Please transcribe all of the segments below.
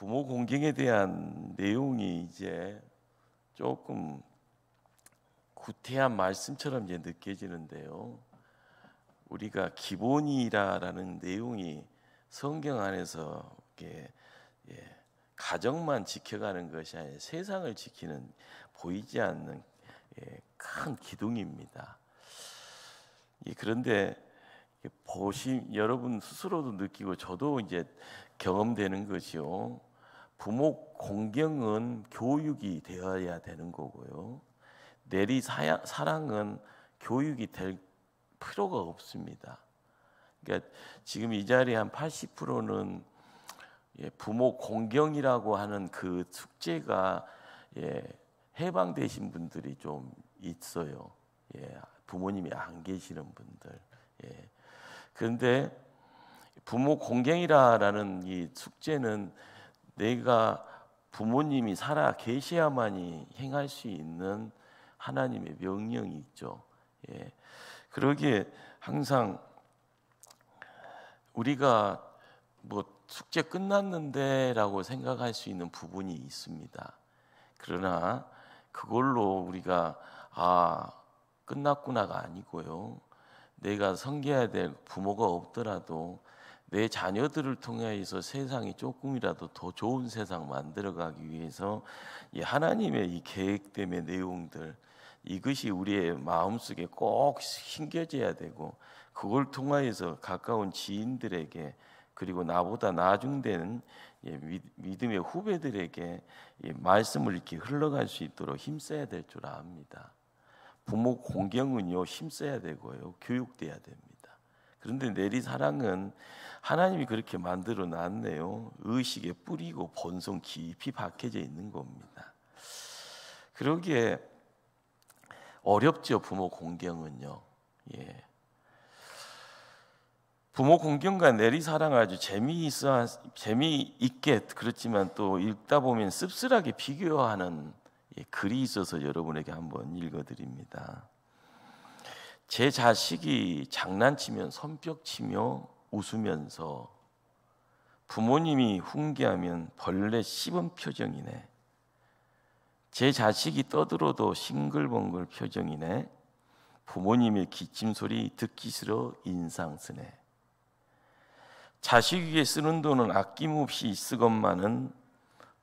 부모 공경에 대한 내용이 이제 조금 구태한 말씀처럼 이제 느껴지는데요. 우리가 기본이라는 내용이 성경 안에서 이렇게 가정만 지켜가는 것이 아니라 세상을 지키는 보이지 않는 큰 기둥입니다. 그런데 여러분 스스로도 느끼고 저도 이제 경험되는 것이요. 부모 공경은 교육이 되어야 되는 거고요. 내리 사랑은 교육이 될 필요가 없습니다. 그러니까 지금 이 자리에 한 80%는 부모 공경이라고 하는 그 숙제가 해방되신 분들이 좀 있어요. 부모님이 안 계시는 분들. 그런데 부모 공경이라는 이 숙제는 내가 부모님이 살아 계셔야만이 행할 수 있는 하나님의 명령이 있죠. 그러기에 항상 우리가 뭐 숙제 끝났는데라고 생각할 수 있는 부분이 있습니다. 그러나 그걸로 우리가 끝났구나가 아니고요. 내가 섬겨야 될 부모가 없더라도 내 자녀들을 통해서 세상이 조금이라도 더 좋은 세상 만들어가기 위해서 이 하나님의 이 계획됨의 내용들, 이것이 우리의 마음속에 꼭 심겨져야 되고, 그걸 통하여서 가까운 지인들에게, 그리고 나보다 나중되는 믿음의 후배들에게 말씀을 이렇게 흘러갈 수 있도록 힘써야 될 줄 압니다. 부모 공경은요, 힘써야 되고요, 교육돼야 됩니다. 그런데 내리사랑은 하나님이 그렇게 만들어 놨네요. 의식에 뿌리고 본성 깊이 박혀져 있는 겁니다. 그러기에 어렵죠, 부모 공경은요. 부모 공경과 내리사랑을 아주 재미있게, 그렇지만 또 읽다 보면 씁쓸하게 비교하는 글이 있어서 여러분에게 한번 읽어드립니다. 제 자식이 장난치면 손뼉치며 웃으면서 부모님이 훈계하면 벌레 씹은 표정이네. 제 자식이 떠들어도 싱글벙글 표정이네. 부모님의 기침 소리 듣기 싫어 인상 쓰네. 자식 위에 쓰는 돈은 아낌없이 쓰건만은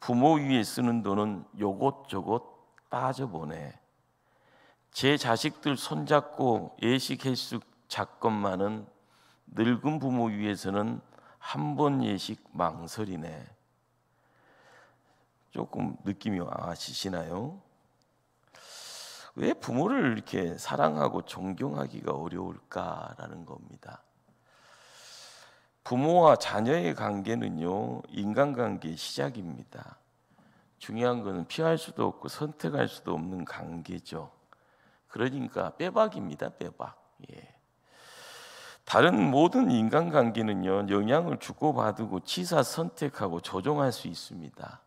부모 위에 쓰는 돈은 요것저것 빠져보네. 제 자식들 손잡고 예식 횟수 잡건만은 늙은 부모 위해서는 한 번 예식 망설이네. 조금 느낌이 와시시나요? 왜 부모를 이렇게 사랑하고 존경하기가 어려울까라는 겁니다. 부모와 자녀의 관계는요, 인간관계의 시작입니다. 중요한 것은 피할 수도 없고 선택할 수도 없는 관계죠. 그러니까 빼박입니다, 빼박. 다른 모든 인간관계는요, 영향을 주고받고 치사 선택하고 조종할 수 있습니다.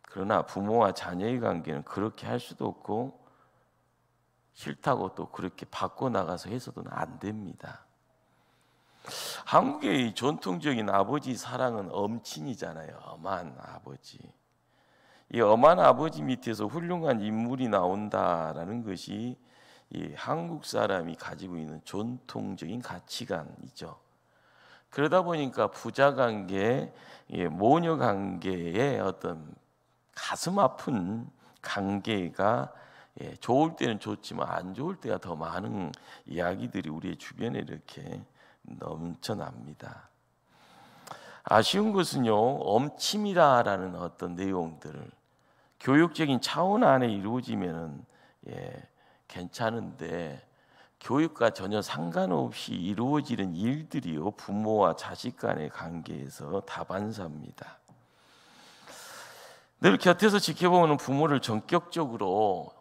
그러나 부모와 자녀의 관계는 그렇게 할 수도 없고 싫다고 또 그렇게 바꿔나가서 해서는 안 됩니다. 한국의 전통적인 아버지 사랑은 엄친이잖아요. 엄한 아버지. 이 엄한 아버지 밑에서 훌륭한 인물이 나온다라는 것이 이 한국 사람이 가지고 있는 전통적인 가치관이죠. 그러다 보니까 부자 관계, 모녀 관계의 어떤 가슴 아픈 관계가 좋을 때는 좋지만 안 좋을 때가 더 많은 이야기들이 우리의 주변에 이렇게 넘쳐납니다. 아쉬운 것은요, 엄침이라는 어떤 내용들을 교육적인 차원 안에 이루어지면은 괜찮은데, 교육과 전혀 상관없이 이루어지는 일들이요, 부모와 자식 간의 관계에서 다반사입니다. 늘 곁에서 지켜보는 부모를 전적으로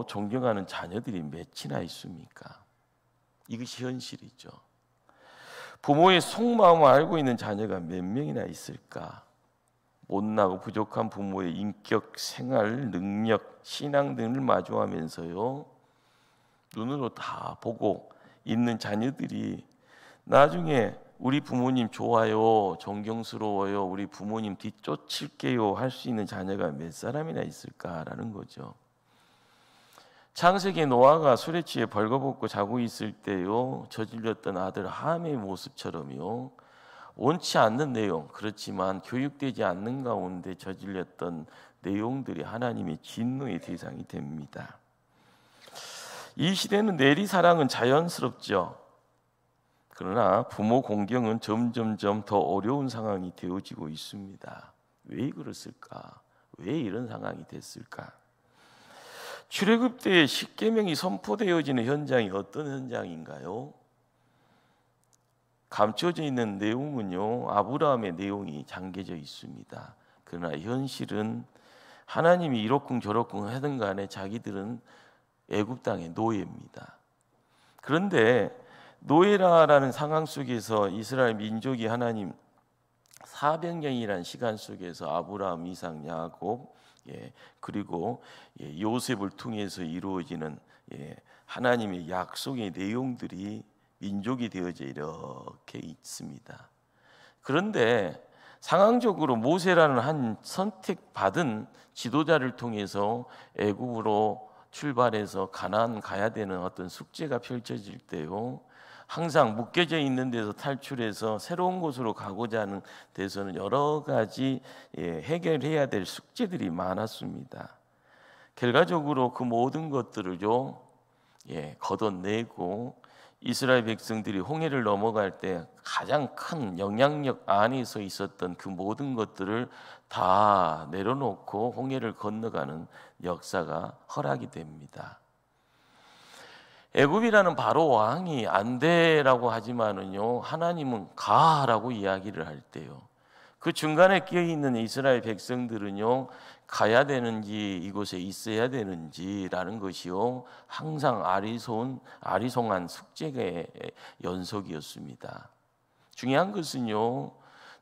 존경하는 자녀들이 몇이나 있습니까? 이것이 현실이죠. 부모의 속마음을 알고 있는 자녀가 몇 명이나 있을까? 못나고 부족한 부모의 인격, 생활, 능력, 신앙 등을 마주하면서요, 눈으로 다 보고 있는 자녀들이 나중에 우리 부모님 좋아요, 존경스러워요, 우리 부모님 뒤쫓을게요 할 수 있는 자녀가 몇 사람이나 있을까라는 거죠. 창세기 노아가 술에 취해 벌거벗고 자고 있을 때요 저질렀던 아들 함의 모습처럼요 원치 않는 내용, 그렇지만 교육되지 않는 가운데 저질렀던 내용들이 하나님의 진노의 대상이 됩니다. 이 시대는 내리 사랑은 자연스럽죠. 그러나 부모 공경은 점점점 더 어려운 상황이 되어지고 있습니다. 왜 그랬을까? 왜 이런 상황이 됐을까? 출애굽 때 십계명이 선포되어지는 현장이 어떤 현장인가요? 감춰져 있는 내용은요 아브라함의 내용이 잠겨져 있습니다. 그러나 현실은 하나님이 이러쿵저러쿵 하든 간에 자기들은 애굽 땅의 노예입니다. 그런데 노예라는 상황 속에서 이스라엘 민족이 하나님 400년이라는 시간 속에서 아브라함, 이삭, 야곱 그리고 요셉을 통해서 이루어지는 하나님의 약속의 내용들이 민족이 되어져 이렇게 있습니다. 그런데 상황적으로 모세라는 한 선택받은 지도자를 통해서 애굽으로 출발해서 가나안 가야 되는 어떤 숙제가 펼쳐질 때요 항상 묶여져 있는 데서 탈출해서 새로운 곳으로 가고자 하는 데서는 여러 가지 해결해야 될 숙제들이 많았습니다. 결과적으로 그 모든 것들을요 걷어내고 이스라엘 백성들이 홍해를 넘어갈 때 가장 큰 영향력 안에서 있었던 그 모든 것들을 다 내려놓고 홍해를 건너가는 역사가 허락이 됩니다. 애굽이라는 바로 왕이 안 돼라고 하지만은요 하나님은 가라고 이야기를 할 때요 그 중간에 끼어 있는 이스라엘 백성들은요 가야 되는지 이곳에 있어야 되는지라는 것이요 항상 아리송한 숙제의 연속이었습니다. 중요한 것은요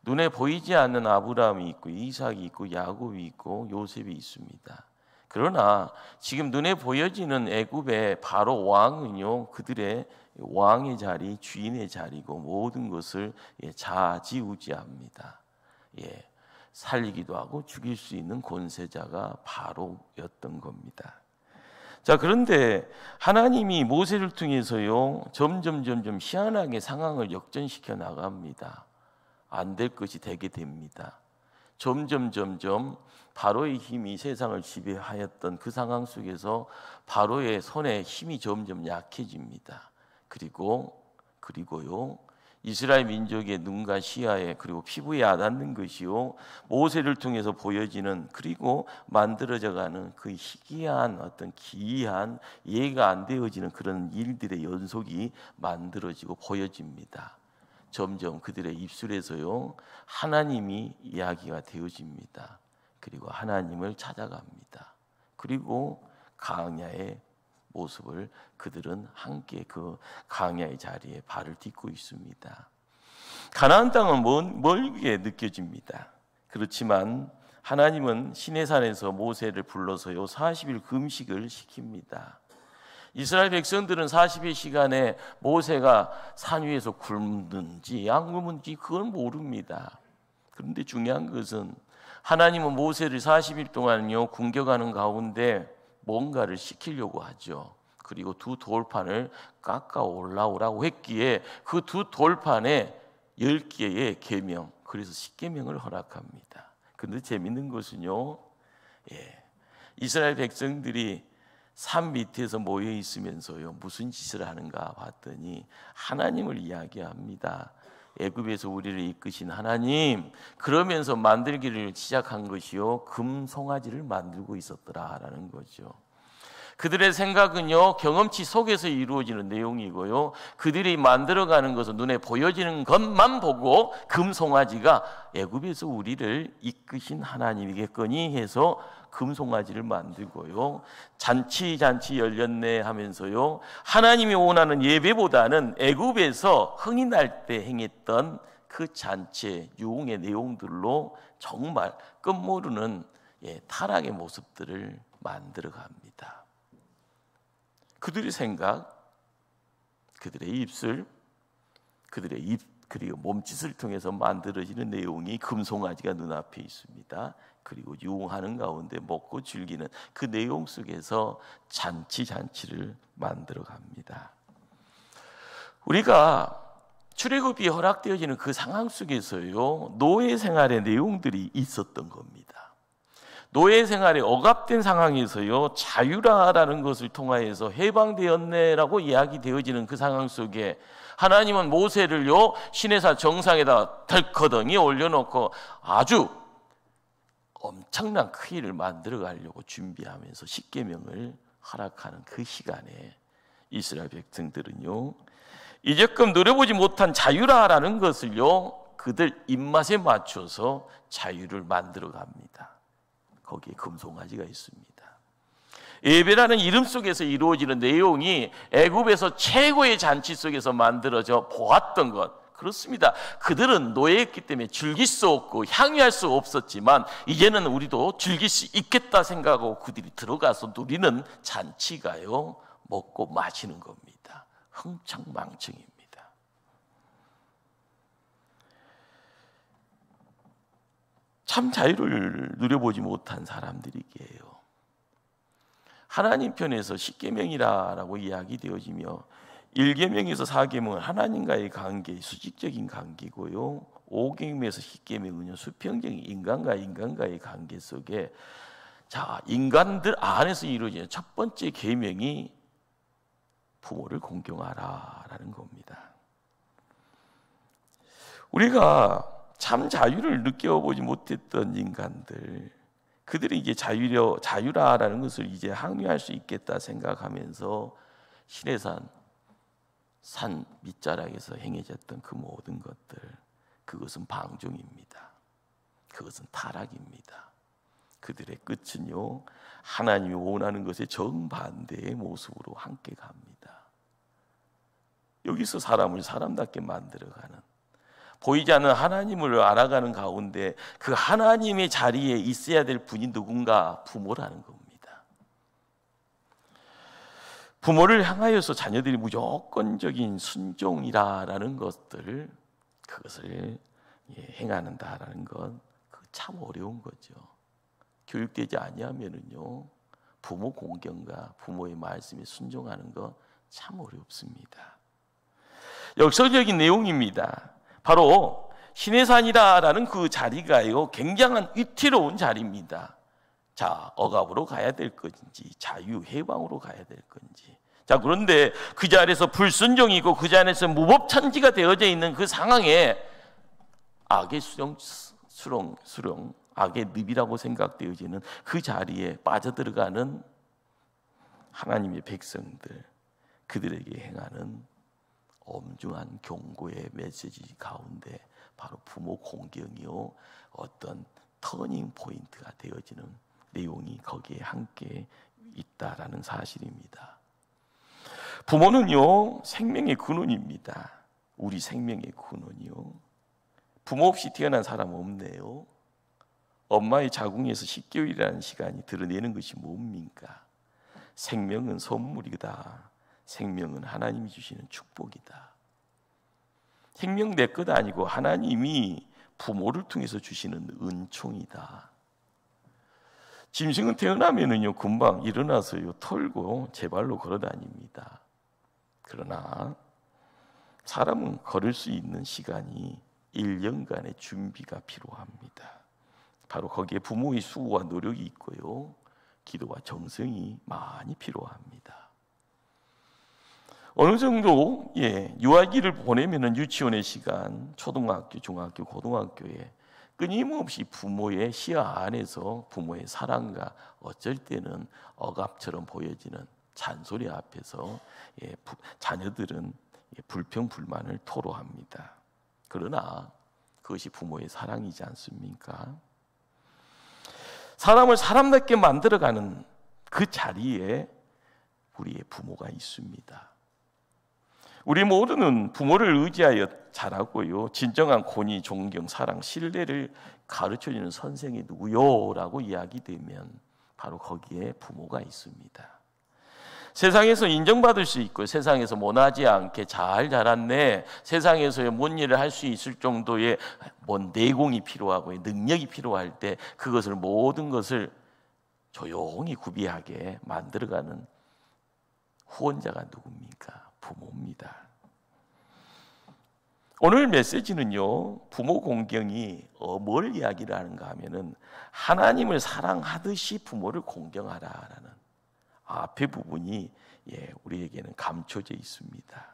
눈에 보이지 않는 아브라함이 있고 이삭이 있고 야곱이 있고 요셉이 있습니다. 그러나 지금 눈에 보여지는 애굽의 바로 왕은요 그들의 왕의 자리, 주인의 자리고 모든 것을 좌지우지합니다. 살리기도 하고 죽일 수 있는 권세자가 바로였던 겁니다. 자, 그런데 하나님이 모세를 통해서요 점점 희한하게 상황을 역전시켜 나갑니다. 안 될 것이 되게 됩니다. 점점 바로의 힘이 세상을 지배하였던 그 상황 속에서 바로의 손에 힘이 점점 약해집니다. 그리고요 이스라엘 민족의 눈과 시야에 그리고 피부에 와닿는 것이요 모세를 통해서 보여지는 그리고 만들어져가는 그 희귀한 어떤 기이한 이해가 안 되어지는 그런 일들의 연속이 만들어지고 보여집니다. 점점 그들의 입술에서요 하나님이 이야기가 되어집니다. 그리고 하나님을 찾아갑니다. 그리고 광야의 모습을 그들은 함께 그 광야의 자리에 발을 딛고 있습니다. 가나안 땅은 멀게 느껴집니다. 그렇지만 하나님은 시내산에서 모세를 불러서요 40일 금식을 시킵니다. 이스라엘 백성들은 40일 시간에 모세가 산 위에서 굶는지 안 굶는지 그걸 모릅니다. 그런데 중요한 것은 하나님은 모세를 40일 동안요 공격하는 가운데 뭔가를 시키려고 하죠. 그리고 두 돌판을 깎아 올라오라고 했기에 그 두 돌판에 10개의 계명, 그래서 10계명을 허락합니다. 그런데 재밌는 것은요 이스라엘 백성들이 산 밑에서 모여 있으면서요 무슨 짓을 하는가 봤더니 하나님을 이야기합니다. 애굽에서 우리를 이끄신 하나님, 그러면서 만들기를 시작한 것이요 금송아지를 만들고 있었더라라는 거죠. 그들의 생각은요 경험치 속에서 이루어지는 내용이고요 그들이 만들어가는 것은 눈에 보여지는 것만 보고 금송아지가 애굽에서 우리를 이끄신 하나님이겠거니 해서 금송아지를 만들고요 잔치 열렸네 하면서요 하나님이 원하는 예배보다는 애굽에서 흥이 날 때 행했던 그 잔치의 유흥의 내용들로 정말 끝모르는 타락의 모습들을 만들어갑니다. 그들의 생각, 그들의 입술, 그들의 그리고 몸짓을 통해서 만들어지는 내용이 금송아지가 눈앞에 있습니다. 그리고 유흥하는 가운데 먹고 즐기는 그 내용 속에서 잔치를 만들어 갑니다. 우리가 출애굽이 허락되어지는 그 상황 속에서요, 노예 생활의 내용들이 있었던 겁니다. 노예 생활에 억압된 상황에서요, 자유라라는 것을 통하여서 해방되었네라고 이야기되어지는 그 상황 속에 하나님은 모세를요, 시내산 정상에다 덜커덩이 올려놓고 아주 엄청난 큰 일을 만들어 가려고 준비하면서 십계명을 허락하는 그 시간에 이스라엘 백성들은요, 이제껏 누려보지 못한 자유라라는 것을요, 그들 입맛에 맞춰서 자유를 만들어 갑니다. 거기에 금송아지가 있습니다. 예배라는 이름 속에서 이루어지는 내용이 애굽에서 최고의 잔치 속에서 만들어져 보았던 것, 그렇습니다. 그들은 노예였기 때문에 즐길 수 없고 향유할 수 없었지만 이제는 우리도 즐길 수 있겠다 생각하고 그들이 들어가서 누리는 잔치가요, 먹고 마시는 겁니다. 흥청망청입니다. 참 자유를 누려보지 못한 사람들이기에요. 하나님 편에서 십계명이라고 이야기되어지며 1계명에서 4계명은 하나님과의 관계, 수직적인 관계고요. 5계명에서 10계명은요, 수평적인 인간과의 관계 속에 인간들 안에서 이루어지는 첫 번째 계명이 부모를 공경하라라는 겁니다. 우리가 참 자유를 느껴보지 못했던 인간들, 그들이 이제 자유라라는 것을 이제 항유할 수 있겠다 생각하면서 시내산 산 밑자락에서 행해졌던 그 모든 것들, 그것은 방종입니다. 그것은 타락입니다. 그들의 끝은요, 하나님이 원하는 것의 정반대의 모습으로 함께 갑니다. 여기서 사람을 사람답게 만들어가는, 보이지 않는 하나님을 알아가는 가운데 그 하나님의 자리에 있어야 될 분이 누군가? 부모라는 겁니다. 부모를 향하여서 자녀들이 무조건적인 순종이라는 것들, 그것을 행하는다라는 건 참 어려운 거죠. 교육되지 아니하면은요, 부모 공경과 부모의 말씀에 순종하는 거 참 어렵습니다. 역설적인 내용입니다. 바로 시내산이라는 그 자리가요, 굉장한 위태로운 자리입니다. 자, 억압으로 가야 될 건지 자유 해방으로 가야 될 건지. 자, 그런데 그 자리에서 불순종이고 그 자리에서 무법천지가 되어져 있는 그 상황에 악의 수렁, 악의 늪이라고 생각되어지는 그 자리에 빠져들어가는 하나님의 백성들, 그들에게 행하는 엄중한 경고의 메시지 가운데 바로 부모 공경이요, 어떤 터닝 포인트가 되어지는 내용이 거기에 함께 있다라는 사실입니다. 부모는요, 생명의 근원입니다. 우리 생명의 근원이요. 부모 없이 태어난 사람 없네요. 엄마의 자궁에서 10개월이라는 시간이 드러내는 것이 뭡니까? 생명은 선물이다. 생명은 하나님이 주시는 축복이다. 생명 내 것 아니고 하나님이 부모를 통해서 주시는 은총이다. 짐승은 태어나면은요, 금방 일어나서요, 털고 제 발로 걸어 다닙니다. 그러나 사람은 걸을 수 있는 시간이 1년간의 준비가 필요합니다. 바로 거기에 부모의 수고와 노력이 있고요, 기도와 정성이 많이 필요합니다. 어느 정도 유아기를 보내면은 유치원의 시간, 초등학교, 중학교, 고등학교에 끊임없이 부모의 시야 안에서 부모의 사랑과 어쩔 때는 억압처럼 보여지는 잔소리 앞에서 자녀들은 불평 불만을 토로합니다. 그러나 그것이 부모의 사랑이지 않습니까? 사람을 사람답게 만들어가는 그 자리에 우리의 부모가 있습니다. 우리 모두는 부모를 의지하여 자라고요, 진정한 권위, 존경, 사랑, 신뢰를 가르쳐주는 선생이 누구요? 라고 이야기되면 바로 거기에 부모가 있습니다. 세상에서 인정받을 수 있고 세상에서 모나지 않게 잘 자랐네, 세상에서의 뭔 일을 할 수 있을 정도의 뭔 내공이 필요하고 능력이 필요할 때 그것을 모든 것을 조용히 구비하게 만들어가는 후원자가 누굽니까? 부모입니다. 오늘 메시지는요, 부모 공경이 뭘 이야기를 하는가 하면은 하나님을 사랑하듯이 부모를 공경하라라는 앞의 부분이 우리에게는 감춰져 있습니다.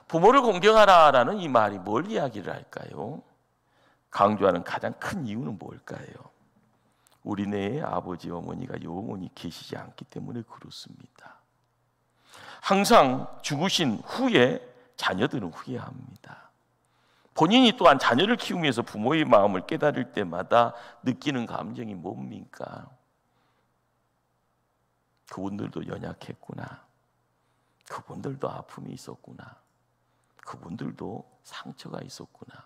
부모를 공경하라라는 이 말이 뭘 이야기를 할까요? 강조하는 가장 큰 이유는 뭘까요? 우리네의 아버지 어머니가 영원히 계시지 않기 때문에 그렇습니다. 항상 죽으신 후에 자녀들은 후회합니다. 본인이 또한 자녀를 키우기 위해서 부모의 마음을 깨달을 때마다 느끼는 감정이 뭡니까? 그분들도 연약했구나. 그분들도 아픔이 있었구나. 그분들도 상처가 있었구나.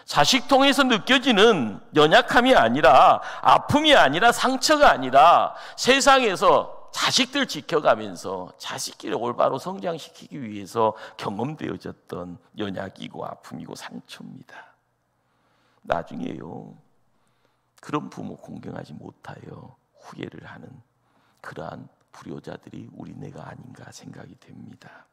자식 통해서 느껴지는 연약함이 아니라, 아픔이 아니라, 상처가 아니라 세상에서 자식들 지켜가면서 자식끼리 올바로 성장시키기 위해서 경험되어졌던 연약이고 아픔이고 상처입니다. 나중에요, 그런 부모 공경하지 못하여 후회를 하는 그러한 불효자들이 우리네가 아닌가 생각이 됩니다.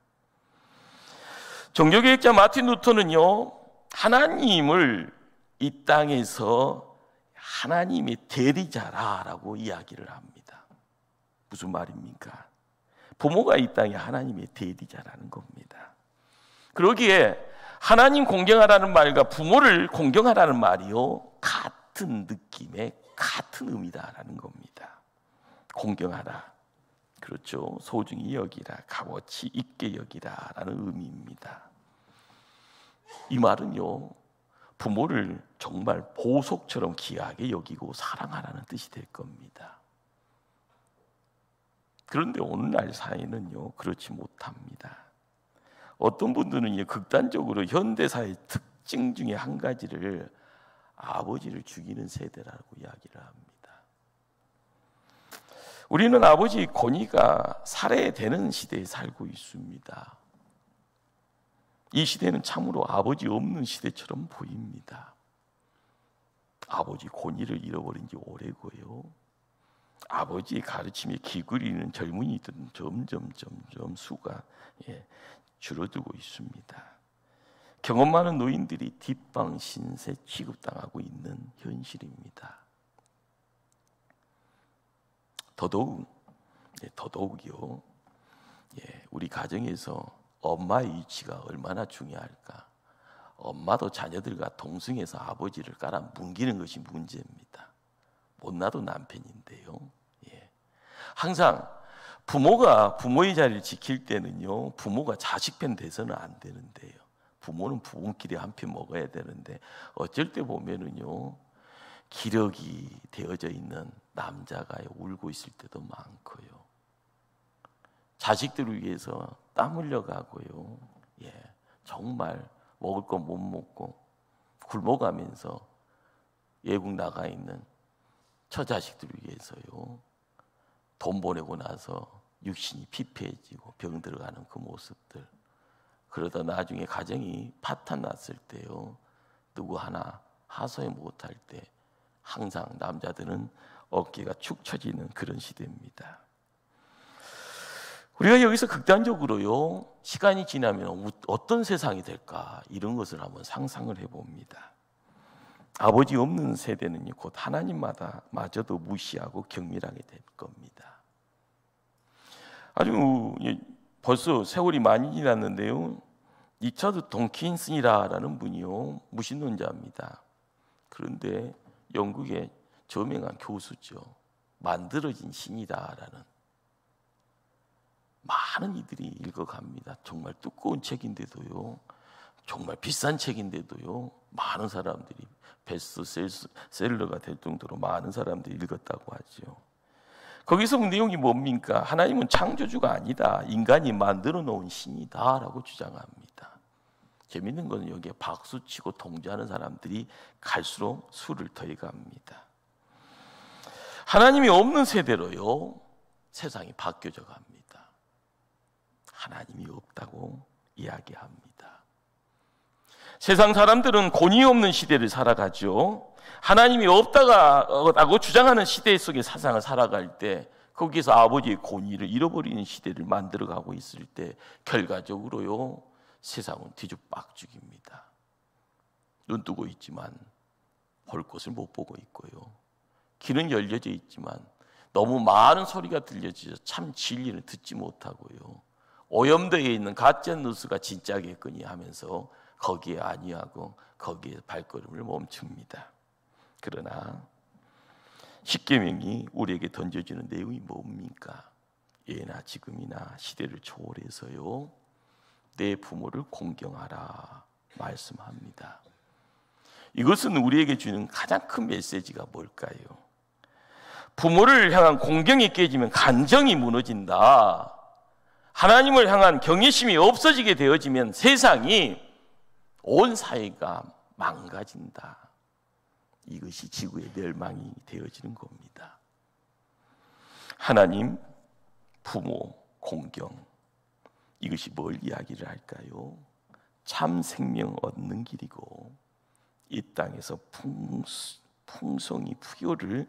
종교개혁자 마틴 루터는요, 하나님을 이 땅에서 하나님의 대리자라고 이야기를 합니다. 무슨 말입니까? 부모가 이 땅에 하나님의 대리자라는 겁니다. 그러기에 하나님 공경하라는 말과 부모를 공경하라는 말이요, 같은 느낌의 같은 의미다라는 겁니다. 공경하라, 그렇죠, 소중히 여기라, 값어치 있게 여기라라는 의미입니다. 이 말은요, 부모를 정말 보석처럼 귀하게 여기고 사랑하라는 뜻이 될 겁니다. 그런데 오늘날 사회는요, 그렇지 못합니다. 어떤 분들은 극단적으로 현대사의 특징 중에 한 가지를 아버지를 죽이는 세대라고 이야기를 합니다. 우리는 아버지 권위가 살해되는 시대에 살고 있습니다. 이 시대는 참으로 아버지 없는 시대처럼 보입니다. 아버지 권위를 잃어버린 지 오래고요, 아버지의 가르침에 기울이는 젊은이들은 점점 수가 줄어들고 있습니다. 경험 많은 노인들이 뒷방 신세 취급당하고 있는 현실입니다. 더더욱이요, 우리 가정에서 엄마의 위치가 얼마나 중요할까. 엄마도 자녀들과 동승해서 아버지를 깔아 뭉기는 것이 문제입니다. 못나도 남편인데요. 항상 부모가 부모의 자리를 지킬 때는요, 부모가 자식 편 돼서는 안 되는데요, 부모는 부부끼리 한 편 먹어야 되는데 어쩔 때 보면은요, 기력이 되어져 있는 남자가 울고 있을 때도 많고요, 자식들을 위해서 땀 흘려가고요, 정말 먹을 거 못 먹고 굶어가면서 외국 나가 있는 처자식들을 위해서요, 돈 보내고 나서 육신이 피폐해지고 병 들어가는 그 모습들, 그러다 나중에 가정이 파탄 났을 때요, 누구 하나 하소연 못할 때 항상 남자들은 어깨가 축 처지는 그런 시대입니다. 우리가 여기서 극단적으로요, 시간이 지나면 어떤 세상이 될까, 이런 것을 한번 상상을 해봅니다. 아버지 없는 세대는 곧 하나님마저도 무시하고 경멸하게 될 겁니다. 아주 벌써 세월이 많이 지났는데요, 리처드 덩킨슨이라는 분이요, 무신론자입니다. 그런데 영국의 저명한 교수죠. 만들어진 신이다라는, 많은 이들이 읽어갑니다. 정말 두꺼운 책인데도요, 정말 비싼 책인데도요, 많은 사람들이 베스트셀러가 될 정도로 많은 사람들이 읽었다고 하죠. 거기서 내용이 뭡니까? 하나님은 창조주가 아니다, 인간이 만들어 놓은 신이다라고 주장합니다. 재밌는 건 여기에 박수치고 동조하는 사람들이 갈수록 수를 더해갑니다. 하나님이 없는 세대로요, 세상이 바뀌어져 갑니다. 하나님이 없다고 이야기합니다. 세상 사람들은 권위 없는 시대를 살아가죠. 하나님이 없다고 주장하는 시대 속의 사상을 살아갈 때 거기서 아버지의 권위를 잃어버리는 시대를 만들어가고 있을 때 결과적으로요, 세상은 뒤죽박죽입니다. 눈 뜨고 있지만 볼 것을 못 보고 있고요, 귀는 열려져 있지만 너무 많은 소리가 들려져서 참 진리를 듣지 못하고요, 오염되어 있는 가짜 뉴스가 진짜겠거니 하면서 거기에 안위하고 거기에 발걸음을 멈춥니다. 그러나 십계명이 우리에게 던져주는 내용이 뭡니까? 예나 지금이나 시대를 초월해서요, 내 부모를 공경하라 말씀합니다. 이것은 우리에게 주는 가장 큰 메시지가 뭘까요? 부모를 향한 공경이 깨지면 간정이 무너진다. 하나님을 향한 경외심이 없어지게 되어지면 세상이, 온 사회가 망가진다. 이것이 지구의 멸망이 되어지는 겁니다. 하나님, 부모, 공경, 이것이 뭘 이야기를 할까요? 참 생명 얻는 길이고 이 땅에서 풍성이 풍요를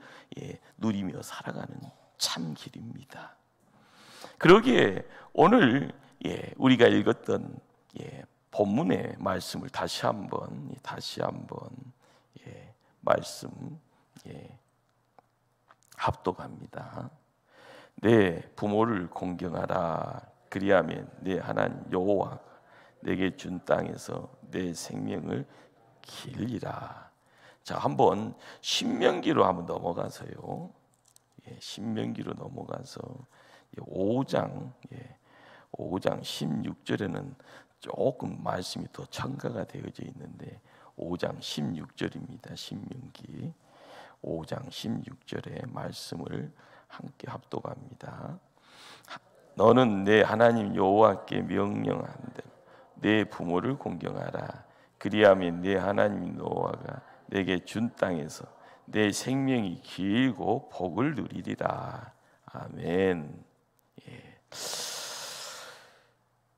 누리며 살아가는 참 길입니다. 그러기에 오늘 우리가 읽었던 본문의 말씀을 다시 한번 말씀 합독합니다. 내 부모를 공경하라. 그리하면 내 하나님 여호와가 내게 준 땅에서 내 생명을 길리라. 자, 한번 신명기로 한번 넘어가서요. 신명기로 넘어가서 5장 16절에는 조금 말씀이 더 첨가가 되어져 있는데 5장 16절입니다. 신명기 5장 16절의 말씀을 함께 합독합니다. 너는 내 하나님 여호와께 명령한대 내 부모를 공경하라. 그리하면 내 하나님 여호와가 내게 준 땅에서 내 생명이 길고 복을 누리리라. 아멘.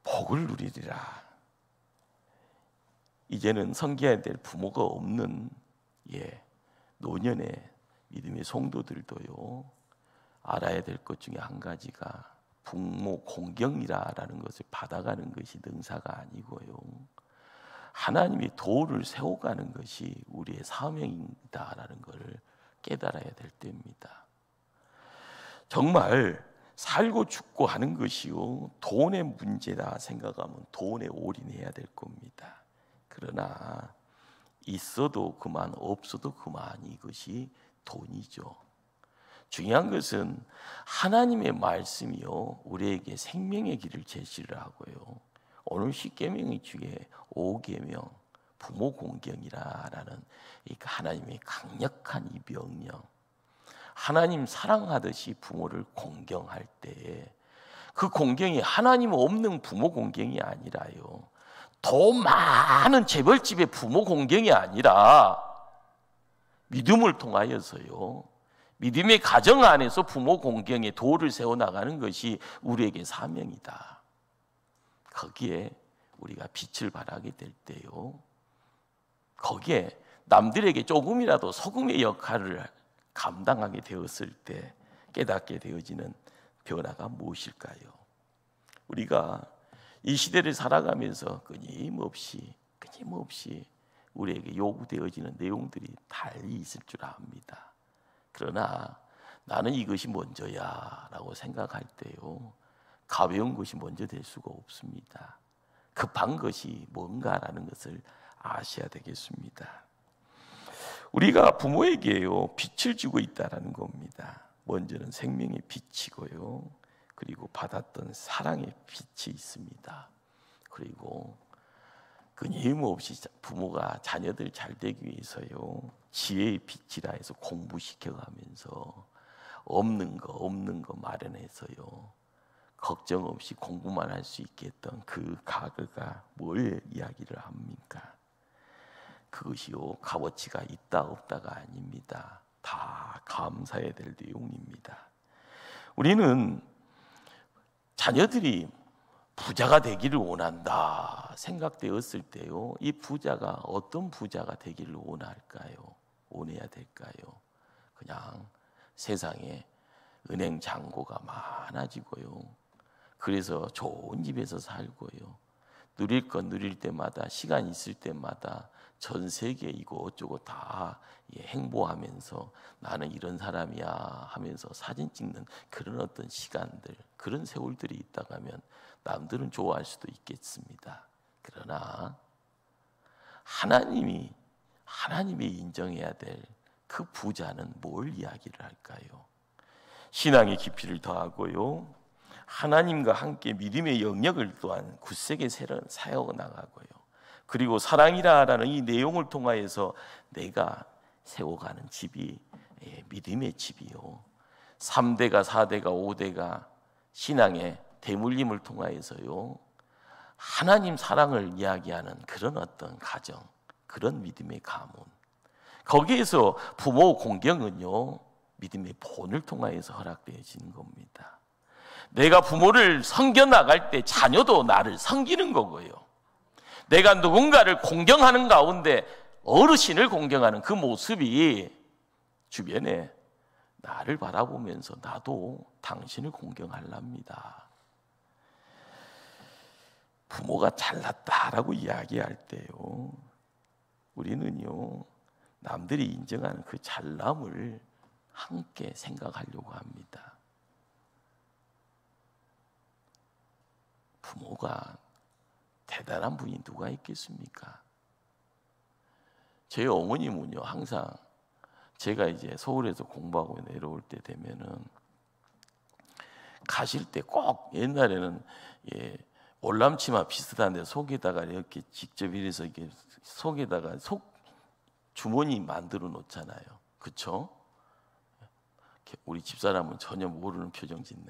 복을 누리리라. 이제는 섬겨야 될 부모가 없는 노년의 믿음의 성도들도요, 알아야 될 것 중에 한 가지가 부모 공경이라는 것을 받아가는 것이 능사가 아니고요, 하나님이 도를 세워가는 것이 우리의 사명이다라는 것을 깨달아야 될 때입니다. 정말 살고 죽고 하는 것이요, 돈의 문제다 생각하면 돈에 올인해야 될 겁니다. 그러나 있어도 그만 없어도 그만, 이것이 돈이죠. 중요한 것은 하나님의 말씀이요, 우리에게 생명의 길을 제시를 하고요, 오늘 10계명 중에 5계명 부모 공경이라는 하나님의 강력한 이 명령, 하나님 사랑하듯이 부모를 공경할 때에 그 공경이 하나님 없는 부모 공경이 아니라요, 더 많은 재벌집의 부모 공경이 아니라 믿음을 통하여서요, 믿음의 가정 안에서 부모 공경의 도를 세워나가는 것이 우리에게 사명이다. 거기에 우리가 빛을 발하게 될 때요, 거기에 남들에게 조금이라도 소금의 역할을 감당하게 되었을 때 깨닫게 되어지는 변화가 무엇일까요? 우리가 이 시대를 살아가면서 끊임없이 우리에게 요구되어지는 내용들이 달리 있을 줄 압니다. 그러나 나는 이것이 먼저야 라고 생각할 때요, 가벼운 것이 먼저 될 수가 없습니다. 급한 것이 뭔가라는 것을 아셔야 되겠습니다. 우리가 부모에게요, 빛을 주고 있다는 겁니다. 먼저는 생명의 빛이고요, 그리고 받았던 사랑의 빛이 있습니다. 그리고 끊임없이 부모가 자녀들 잘 되기 위해서요, 지혜의 빛이라 해서 공부시켜가면서 없는 거 마련해서요, 걱정 없이 공부만 할 수 있게 했던 그 가그가 뭘 이야기를 합니까? 그것이요, 값어치가 있다 없다가 아닙니다. 다 감사해야 될 내용입니다. 우리는 자녀들이 부자가 되기를 원한다 생각되었을 때요, 이 부자가 어떤 부자가 되기를 원할까요? 원해야 될까요? 그냥 세상에 은행 잔고가 많아지고요, 그래서 좋은 집에서 살고요, 누릴 건 누릴 때마다, 시간 있을 때마다 전 세계 이곳저곳 다 행보하면서 나는 이런 사람이야 하면서 사진 찍는 그런 어떤 시간들, 그런 세월들이 있다고 하면 남들은 좋아할 수도 있겠습니다. 그러나 하나님이 인정해야 될 그 부자는 뭘 이야기를 할까요? 신앙의 깊이를 더하고요, 하나님과 함께 믿음의 영역을 또한 굳세게 사역해 나가고요, 그리고 사랑이라는 이 내용을 통하여서 내가 세워가는 집이 믿음의 집이요, 3대가 4대가 5대가 신앙의 대물림을 통하여서요 하나님 사랑을 이야기하는 그런 어떤 가정, 그런 믿음의 가문, 거기에서 부모 공경은요 믿음의 본을 통하여서 허락되어지는 겁니다. 내가 부모를 섬겨나갈 때 자녀도 나를 섬기는 거고요, 내가 누군가를 공경하는 가운데 어르신을 공경하는 그 모습이 주변에 나를 바라보면서 나도 당신을 공경하랍니다. 부모가 잘났다라고 이야기할 때요, 우리는요 남들이 인정하는 그 잘남을 함께 생각하려고 합니다. 부모가 대단한 분이 누가 있겠습니까? 제 어머님은요 항상 제가 이제 서울에서 공부하고 내려올 때 되면은 가실 때 꼭 옛날에는 올람치마 비슷한데 속에다가 이렇게 직접 이래서 이렇게 속에다가 속 주머니 만들어 놓잖아요. 그렇죠? 우리 집사람은 전혀 모르는 표정 짓네.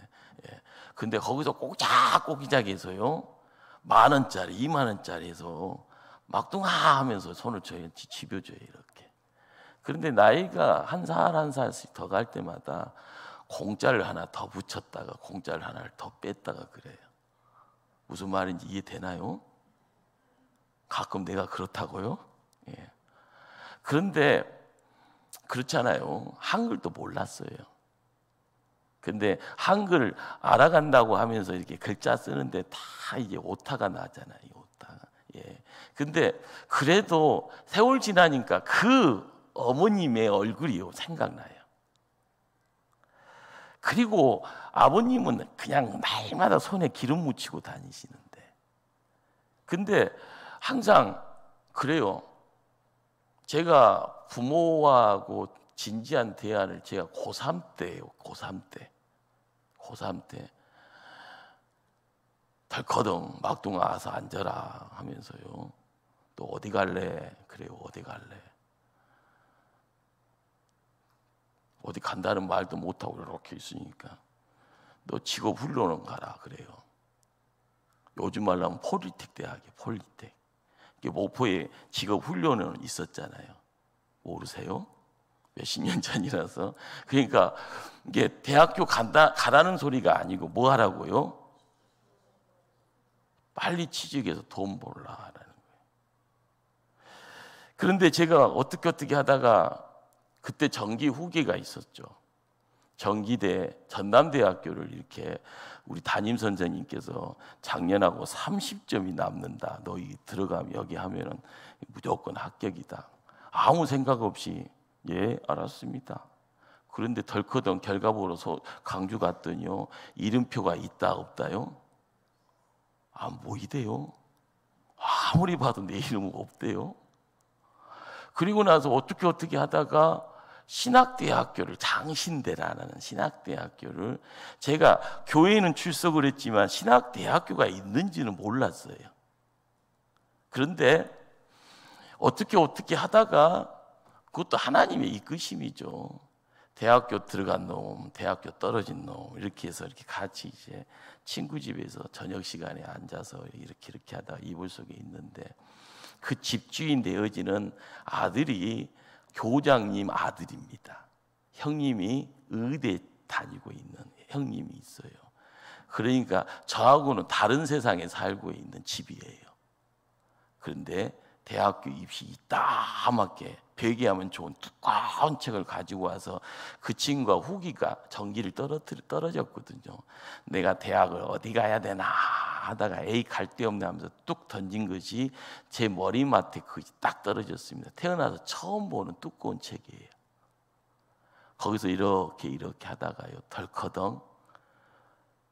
근데 거기서 꼬기작해서요 10,000원짜리, 20,000원짜리에서 막둥하면서 손을 집어줘요 이렇게. 그런데 나이가 한 살 한 살씩 더 갈 때마다 공짜를 하나 더 붙였다가 공짜를 하나를 더 뺐다가 그래요. 무슨 말인지 이해되나요? 가끔 내가 그렇다고요? 예. 그런데 그렇잖아요. 한글도 몰랐어요. 근데 한글 알아간다고 하면서 이렇게 글자 쓰는데 다 이제 오타가 나잖아요. 오타가. 예. 근데 그래도 세월 지나니까 그 어머님의 얼굴이요 생각나요. 그리고 아버님은 그냥 날마다 손에 기름 묻히고 다니시는데, 근데 항상 그래요. 제가 부모하고 진지한 대화를 제가 고3 때예요. 고3 때 덜커덩 막둥아 와서 앉아라 하면서요. 또 어디 갈래? 그래요. 어디 갈래? 어디 간다는 말도 못하고 이렇게 있으니까 너 직업 훈련은 가라 그래요. 요즘 말로 하면 폴리텍 대학이에요. 폴리텍. 목포에 직업 훈련은 있었잖아요. 모르세요? 몇십 년 전이라서. 그러니까 이게 대학교 가라는 소리가 아니고 뭐 하라고요? 빨리 취직해서 돈 벌라라는 거예요. 그런데 제가 어떻게 하다가 그때 정기 후기가 있었죠. 정기대 전남대학교를 이렇게 우리 담임 선생님께서 작년하고 30점이 남는다. 너희 들어가면 여기 하면은 무조건 합격이다. 아무 생각 없이 예 알았습니다. 그런데 덜커덩 결과 보러 강주 갔더니요 이름표가 있다 없다요? 뭐 이대요? 아무리 봐도 내 이름은 없대요. 그리고 나서 어떻게 하다가 신학대학교를, 장신대라는 신학대학교를, 제가 교회에는 출석을 했지만 신학대학교가 있는지는 몰랐어요. 그런데 어떻게 하다가, 그것도 하나님의 이끄심이죠. 대학교 들어간 놈, 대학교 떨어진 놈, 이렇게 해서 이렇게 같이 이제 친구 집에서 저녁 시간에 앉아서 이렇게 하다가 이불 속에 있는데, 그 집주인 되어지는 아들이 교장님 아들입니다. 형님이 의대 다니고 있는 형님이 있어요. 그러니까 저하고는 다른 세상에 살고 있는 집이에요. 그런데 대학교 입시 따맣게 배기하면 좋은 두꺼운 책을 가지고 와서 그 친구가 후기가 전기를 떨어졌거든요. 내가 대학을 어디 가야 되나 하다가 에이 갈 데 없네 하면서 뚝 던진 것이 제 머리맡에 딱 떨어졌습니다. 태어나서 처음 보는 두꺼운 책이에요. 거기서 이렇게 하다가요, 덜커덩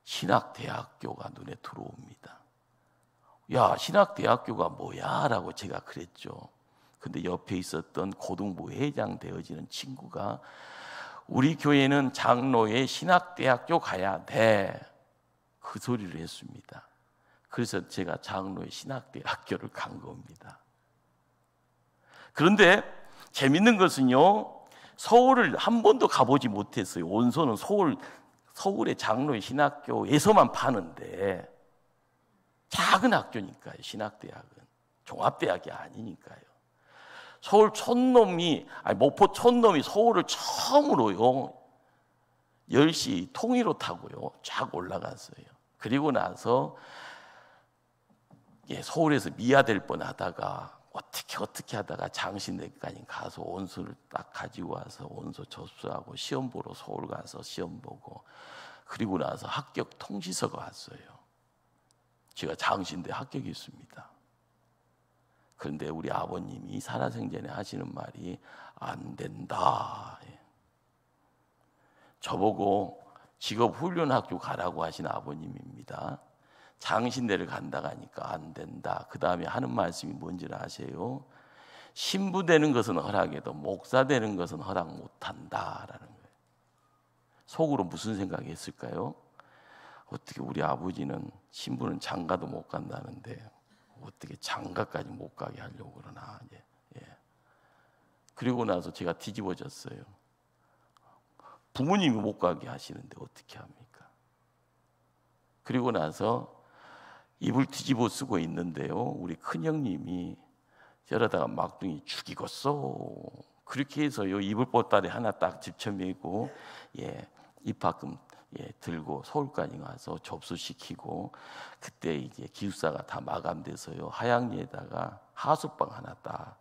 신학대학교가 눈에 들어옵니다. 야, 신학대학교가 뭐야? 라고 제가 그랬죠. 근데 옆에 있었던 고등부 회장 되어지는 친구가 우리 교회는 장로의 신학대학교 가야 돼. 그 소리를 했습니다. 그래서 제가 장로의 신학대학교를 간 겁니다. 그런데 재밌는 것은요, 서울을 한 번도 가보지 못했어요. 원서는 서울의 장로의 신학교에서만 파는데 작은 학교니까요. 신학대학은 종합대학이 아니니까요. 목포 촌놈이 서울을 처음으로요 10시 통일호 타고요 쫙 올라갔어요. 그리고 나서 서울에서 미아될 뻔하다가 어떻게 하다가 장신대까지 가서 원서를 딱 가지고 와서 원서 접수하고 시험 보러 서울 가서 시험 보고, 그리고 나서 합격 통지서가 왔어요. 제가 장신대 합격했습니다. 그런데 우리 아버님이 살아생전에 하시는 말이 안 된다. 저보고 직업훈련학교 가라고 하신 아버님입니다. 장신대를 간다고 하니까 안 된다. 그 다음에 하는 말씀이 뭔지를 아세요? 신부 되는 것은 허락해도 목사 되는 것은 허락 못한다라는 거예요. 속으로 무슨 생각이 했을까요? 어떻게 우리 아버지는 신부는 장가도 못 간다는데 어떻게 장가까지 못 가게 하려고 그러나. 그리고 나서 제가 뒤집어졌어요. 부모님이 못 가게 하시는데 어떻게 합니까? 그리고 나서 입을 뒤집어 쓰고 있는데요, 우리 큰형님이 저러다가 막둥이 죽이겠어. 그렇게 해서요 이불 보따리 하나 딱 집쳐매고 입학금 들고 서울까지 가서 접수시키고, 그때 이제 기숙사가 다 마감돼서요 하양리에다가 하숙방 하나 딱,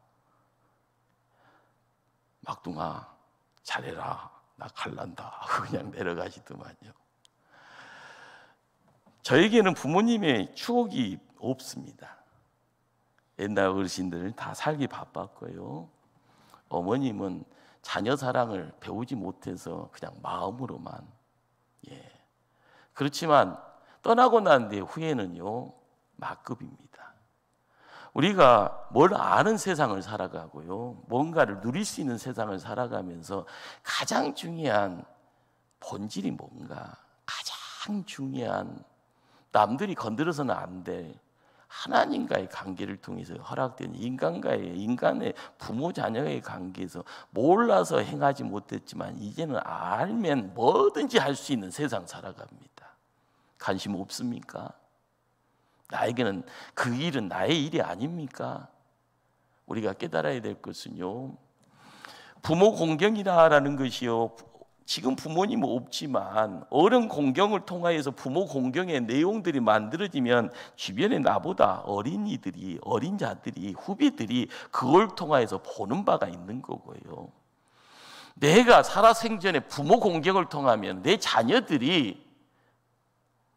막둥아 잘해라 나 갈란다 그냥 내려가시더만요. 저에게는 부모님의 추억이 없습니다. 옛날 어르신들 다 살기 바빴고요. 어머님은 자녀 사랑을 배우지 못해서 그냥 마음으로만. 그렇지만 떠나고 난 뒤에 후회는요 막급입니다. 우리가 뭘 아는 세상을 살아가고요, 뭔가를 누릴 수 있는 세상을 살아가면서 가장 중요한 본질이 뭔가, 가장 중요한 남들이 건드려서는 안 될 하나님과의 관계를 통해서 허락된 인간의 부모 자녀의 관계에서 몰라서 행하지 못했지만 이제는 알면 뭐든지 할 수 있는 세상 살아갑니다. 관심 없습니까? 나에게는 그 일은 나의 일이 아닙니까? 우리가 깨달아야 될 것은요, 부모 공경이라는 것이요, 지금 부모님은 없지만 어른 공경을 통하여서 부모 공경의 내용들이 만들어지면 주변에 나보다 어린이들이, 어린 자들이, 후배들이 그걸 통하여서 보는 바가 있는 거고요. 내가 살아생전에 부모 공경을 통하면 내 자녀들이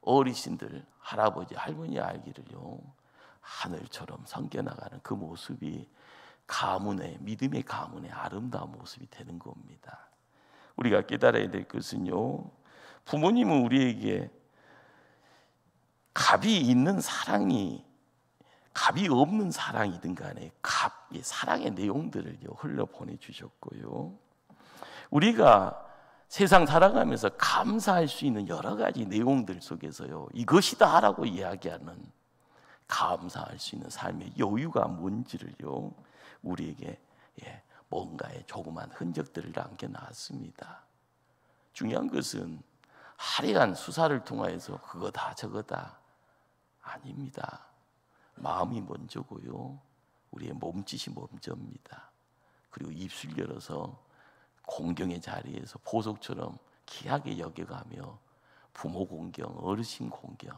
어르신들, 할아버지, 할머니 알기를요 하늘처럼 섬겨나가는 그 모습이 가문의, 믿음의 가문의 아름다운 모습이 되는 겁니다. 우리가 깨달아야 될 것은요, 부모님은 우리에게 값이 있는 사랑이, 값이 없는 사랑이든 간에 사랑의 내용들을 흘려 보내주셨고요, 우리가 세상 살아가면서 감사할 수 있는 여러 가지 내용들 속에서요 이것이다 라고 이야기하는, 감사할 수 있는 삶의 여유가 뭔지를요 우리에게 뭔가의 조그만 흔적들을 남겨놨습니다. 중요한 것은 화려한 수사를 통하여서 그거다 저거다 아닙니다. 마음이 먼저고요, 우리의 몸짓이 먼저입니다. 그리고 입술 열어서 공경의 자리에서 보석처럼 귀하게 여겨가며 부모 공경, 어르신 공경,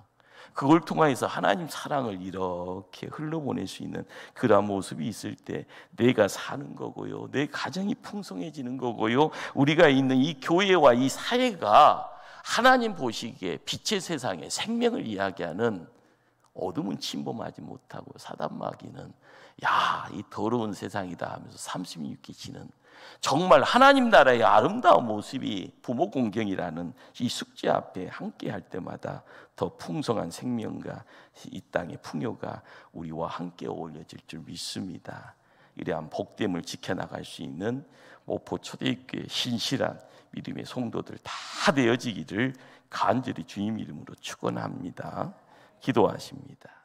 그걸 통해서 하나님 사랑을 이렇게 흘러보낼 수 있는 그러한 모습이 있을 때 내가 사는 거고요, 내 가정이 풍성해지는 거고요, 우리가 있는 이 교회와 이 사회가 하나님 보시기에 빛의 세상에 생명을 이야기하는, 어둠은 침범하지 못하고 사단 마귀는 야, 이 더러운 세상이다 하면서 36기 지는 정말 하나님 나라의 아름다운 모습이 부모 공경이라는 이 숙제 앞에 함께 할 때마다 더 풍성한 생명과 이 땅의 풍요가 우리와 함께 어울려질 줄 믿습니다. 이러한 복됨을 지켜나갈 수 있는 모포 초대교회 신실한 믿음의 성도들 다 되어지기를 간절히 주님 이름으로 축원합니다. 기도하십니다.